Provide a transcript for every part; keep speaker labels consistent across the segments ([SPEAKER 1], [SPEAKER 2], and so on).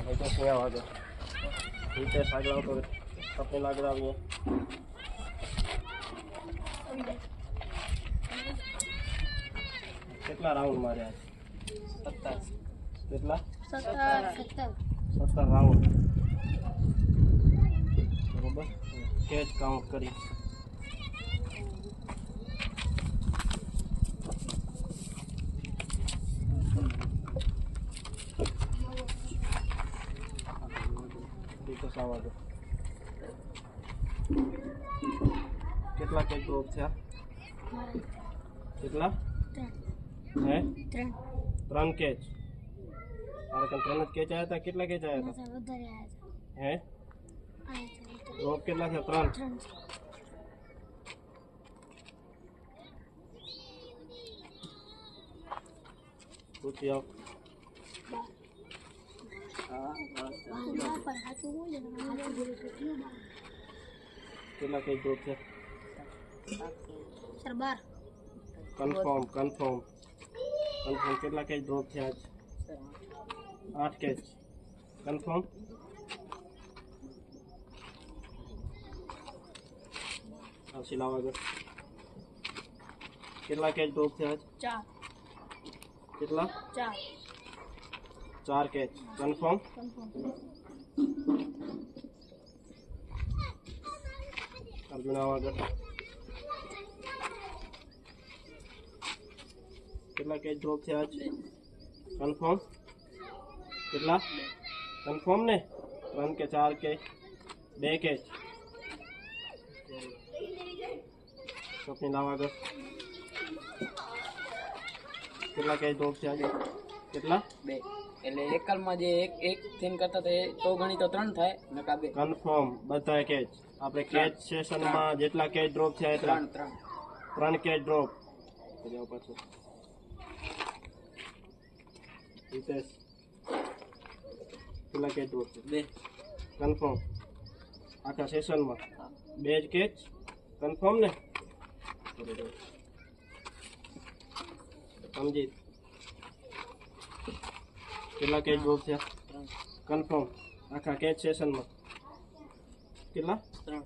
[SPEAKER 1] तो क्या वागे इतने सागला तो अपने लाग रहा है कितना राउंड मारे आज 17 कितना 17 राउंड बराबर कैच काउंट करी કેટલા કેચ ડ્રોપ થયા કેટલા હે 3 કેચ મારે કન 3 જ કેચ આયા હતા કેટલા કેચ આયા હતા વધારે આયા હતા હે ડ્રોપ કેટલા થયા 3 પૂછી આવ કેટલા કેચ ડ્રોપ છે સર 12 કન્ફર્મ કેટલા કેચ ડ્રોપ છે આજ 8 કેચ કન્ફર્મ સિલાવા ગયો કેટલા કેચ ડ્રોપ છે આજ 4 કેટલા 4 કેચ કન્ફર્મ अर्जुन आवागर कितना कैच ड्रॉप थे आज कंफर्म कितना कंफर्म ने 3 के 4 के 2 कैच स्वप्निल आवागर कितना कैच ड्रॉप थे आज कितना 2 એટલે એકલમાં જે એક થીન કરતા તે તો ગણી તો 3 થાય નકા 2 કન્ફર્મ બધા કેચ આપણે કેચ સેશનમાં જેટલા કેચ ડ્રોપ થયા એટલા 3 કેચ ડ્રોપ જાવ પાછું હિતેશ કેટલા કેચ ડ્રોપ છે 2 કન્ફર્મ આખા સેશનમાં 2 જ કેચ કન્ફર્મ ને સમજી કેટલા કેચ ડ્રોપ થયા કન્ફર્મ આખા કેચ સેશનમાં કેટલા 3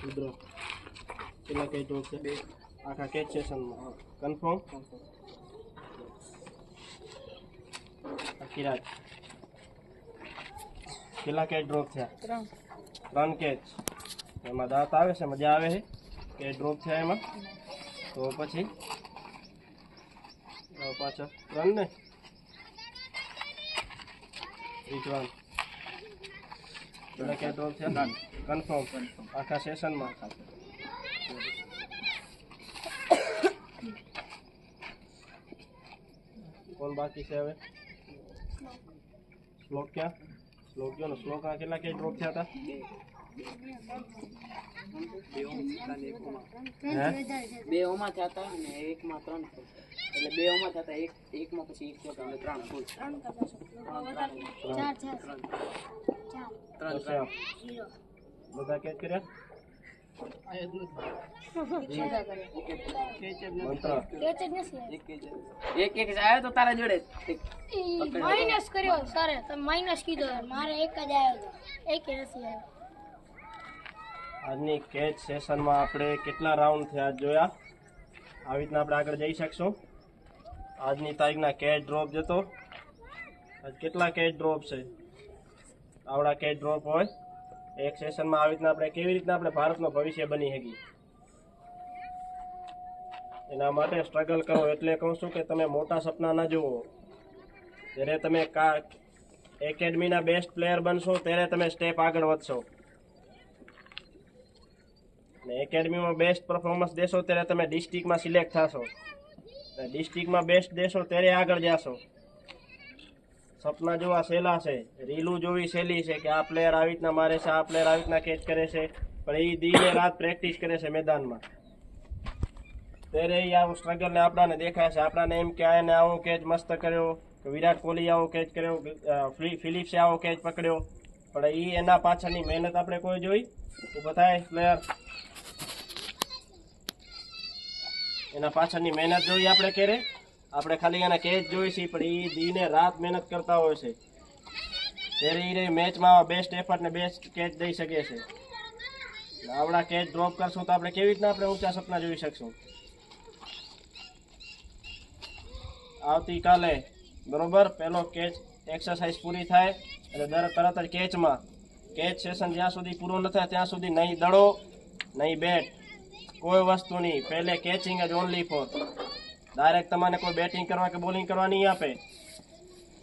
[SPEAKER 1] ઉદ્ર કેટલા કેચ ડ્રોપ છે 2 આખા કેચ સેશનમાં કન્ફર્મ અકિરાજ કેટલા કેચ ડ્રોપ થયા 3 કેચ એમાં દાંત આવે છે મજા આવે છે કે ડ્રોપ થયા એમાં તો પછી પાછા 3 ને રીચવાન કેટલા કેચ ડ્રોપ થયા કન્ફર્મ આખા સેશનમાં કોણ બાકી છે હવે શ્લોક ક્યાં શ્લોક જો ને શ્લોક આ કેટલા કેચ ડ્રોપ થયા હતા 2 ઓમાં થયા હતા અને 1 માં 3 એટલે 2 ઓમાં થયા હતા 1 માં પછી 1 થયો એટલે 3 ફૂલ 3 બધા કેચ કર્યા એક આવ્યો તો તારા જોડે
[SPEAKER 2] માઇનસ કર્યો સર તમે માઇનસ કીધો મારે એક જ આવ્યો હતો એક નથી આવ્યો
[SPEAKER 1] આજની કેચ સેશનમાં આપણે કેટલા રાઉન્ડ થયા જોયા આવી રીતના આપણે આગળ જઈ શકશું આજની તારીખના કેચ ડ્રોપ જતો આજ કેટલા કેચ ડ્રોપ છે આવડા કેચ ડ્રોપ હોય એક સેશનમાં આવી રીતના આપણે કેવી રીતના આપણે ભારતનું ભવિષ્ય બની શકીએ એના માટે સ્ટ્રગલ કરો એટલે કહું છું કે તમે મોટા સપના ના જુઓ જ્યારે તમે એકેડમીના બેસ્ટ પ્લેયર બનશો ત્યારે તમે સ્ટેપ આગળ વધશો ને એકેડમીમાં બેસ્ટ પરફોર્મન્સ દેશો ત્યારે તમે ડિસ્ટ્રિક્ટમાં સિલેક્ટ થશો ડિસ્ટ્રિક્ટમાં બેસ્ટ દેશો ત્યારે આગળ જશો સપના જોવા સહેલા છે રીલું જોવી સહેલી છે કે આ પ્લેયર આવી રીતના મારે છે આ પ્લેયર આવી રીતના કેચ કરે છે પણ એ દીને રાત પ્રેક્ટિસ કરે છે મેદાનમાં ત્યારે એ આવું સ્ટ્રગલ ને આપણાને દેખાય છે આપણાને એમ કે આને આવો કેચ મસ્ત કર્યો કે વિરાટ કોહલી આવો કેચ કર્યો ફિલિપ્સે આવો કેચ પકડ્યો પણ એ એના પાછળની મહેનત આપણે કોઈ જોઈ તો બતાય પ્લેયર એના પાછળની મહેનત જોઈ આપણે કરે આપણે ખાલી એના કેચ જોઈ છે, પણ એ દીને રાત મહેનત કરતા હોય છે ત્યારે એ મેચમાં બેસ્ટ એફર્ટ ને બેસ્ટ કેચ દઈ શકે છે. આવડા કેચ ડ્રોપ કરશું તો આપણે કેવી રીતના આપણે ઊંચા સપના જોઈ શકશું. આવતીકાલે બરોબર પહેલો કેચ એક્સરસાઇઝ પૂરી થાય એટલે તરત જ કેચમાં કેચ સેશન જ્યાં સુધી પૂરું ન થાય ત્યાં સુધી નહીં દડો નહીં બેટ, કોઈ વસ્તુ નહીં. પહેલે કેચિંગ જ ઓનલી ફોર. ડાયરેક્ટ તમારે કોઈ બેટિંગ કરવા કે બોલિંગ કરવા નહીં આપે.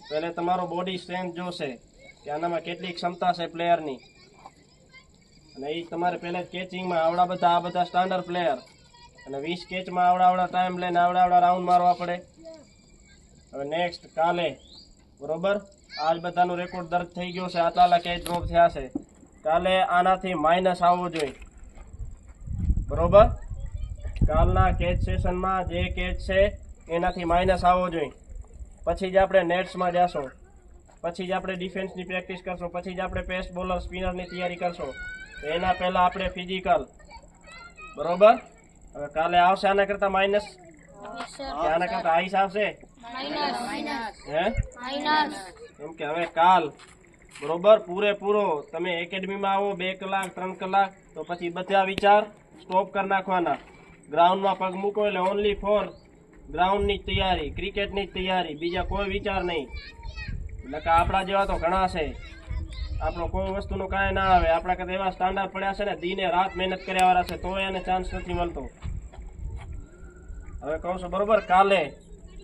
[SPEAKER 1] પહેલે તમારો બોડી સ્ટ્રેન્થ જોશે કે આનામાં કેટલી ક્ષમતા છે પ્લેયરની, અને એ તમારે પહેલે કેચિંગમાં આ બધા સ્ટાન્ડર્ડ પ્લેયર, અને 20 કેચમાં આવડા ટાઈમ લઈને આવડા રાઉન્ડ મારવા પડે. હવે નેક્સ્ટ કાલે બરોબર આજ બધાનો રેકોર્ડ દર્જ થઈ ગયો છે, આટલા કેચ ડ્રોપ થયા છે. કાલે આનાથી માઇનસ આવવો જોઈએ બરોબર. કાલના કેચ સેશનમાં જે કેચ છે એનાથી માઇનસ આવવો જોઈએ. પછી જ આપણે નેટ્સમાં જશું, પછી જ આપણે ડિફેન્સની પ્રેક્ટિસ કરશું, પછી જ આપણે પેસ્ટ બોલર સ્પિનરની તૈયારી કરશું. તો એના પહેલાં આપણે ફિઝિકલ બરોબર. હવે કાલે આવશે આના કરતાં માઇનસ કે આના કરતાં આઈસ આવશે હે? કેમ કે હવે કાલ બરોબર પૂરેપૂરો તમે એકેડમીમાં આવો 2 કલાક 3 કલાક તો પછી બધા વિચાર સ્ટોપ કરી નાખવાના. ગ્રાઉન્ડમાં પગ મૂકો એટલે ઓનલી ફોર ગ્રાઉન્ડની તૈયારી, ક્રિકેટની તૈયારી, બીજા કોઈ વિચાર નહીં. એટલે કે આપણા જેવા તો ઘણા છે, આપણો કોઈ વસ્તુનું કાંઈ ના આવે. આપણા કરતા એવા સ્ટાન્ડર્ડ પડ્યા છે ને દીને રાત મહેનત કર્યાવાળા છે, તો એને ચાન્સ નથી મળતો. હવે કહું છું બરોબર, કાલે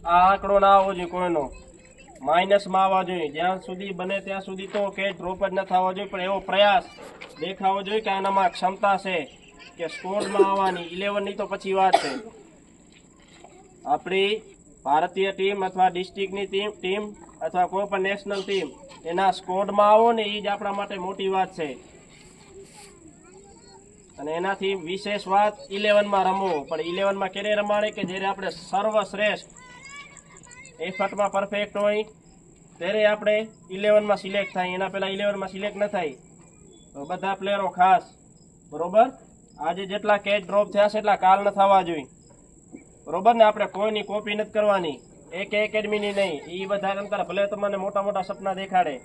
[SPEAKER 1] આ આંકડો ના આવવો જોઈએ કોઈનો, માઇનસમાં આવવા જોઈએ. જ્યાં સુધી બને ત્યાં સુધી તો કે ડ્રોપ જ ન થવા જોઈએ, પણ એવો પ્રયાસ દેખાવો જોઈએ કે આનામાં ક્ષમતા છે કે સ્કોરમાં આવવાની. 11ની તો પછી વાત છે. આપણી ભારતીય ટીમ અથવા ડિસ્ટ્રિક્ટની ટીમ અથવા કોઈ પણ નેશનલ ટીમ એના સ્કોડમાં આવો ને એ જ આપણા માટે મોટી વાત છે. અને એનાથી વિશેષ વાત 11માં રમવો. પણ 11માં ક્યારે રમાડે કે જ્યારે આપણે સર્વશ્રેષ્ઠ એફર્ટમાં પરફેક્ટ હોય ત્યારે આપણે 11માં સિલેક્ટ થાય. એના પહેલાં 11માં સિલેક્ટ ન થાય. તો બધા પ્લેયરો ખાસ બરોબર, આજે જેટલા કેચ ડ્રોપ થયા છે એટલા કાલ ન થવા જોઈએ બરોબર ને. આપણે કોઈની કોપી નથી કરવાની, એક એકેડમીની નહીં. એ બધા રમતા ભલે તમને મોટા મોટા સપના દેખાડે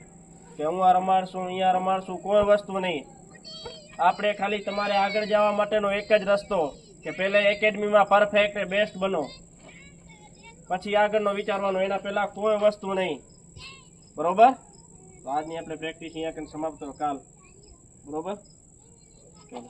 [SPEAKER 1] કે હું આ રમાડશું અહીંયા રમાડશું, કોઈ વસ્તુ નહીં. આપણે ખાલી તમારે આગળ જવા માટેનો એક જ રસ્તો કે પહેલે એકેડમીમાં પરફેક્ટ બેસ્ટ બનો, પછી આગળનો વિચારવાનો. એના પહેલાં કોઈ વસ્તુ નહીં બરોબર. તો આજની આપણે પ્રેક્ટિસ અહીંયા કંઈ સમાપ્ત કરો કાલ બરોબર. ચલો.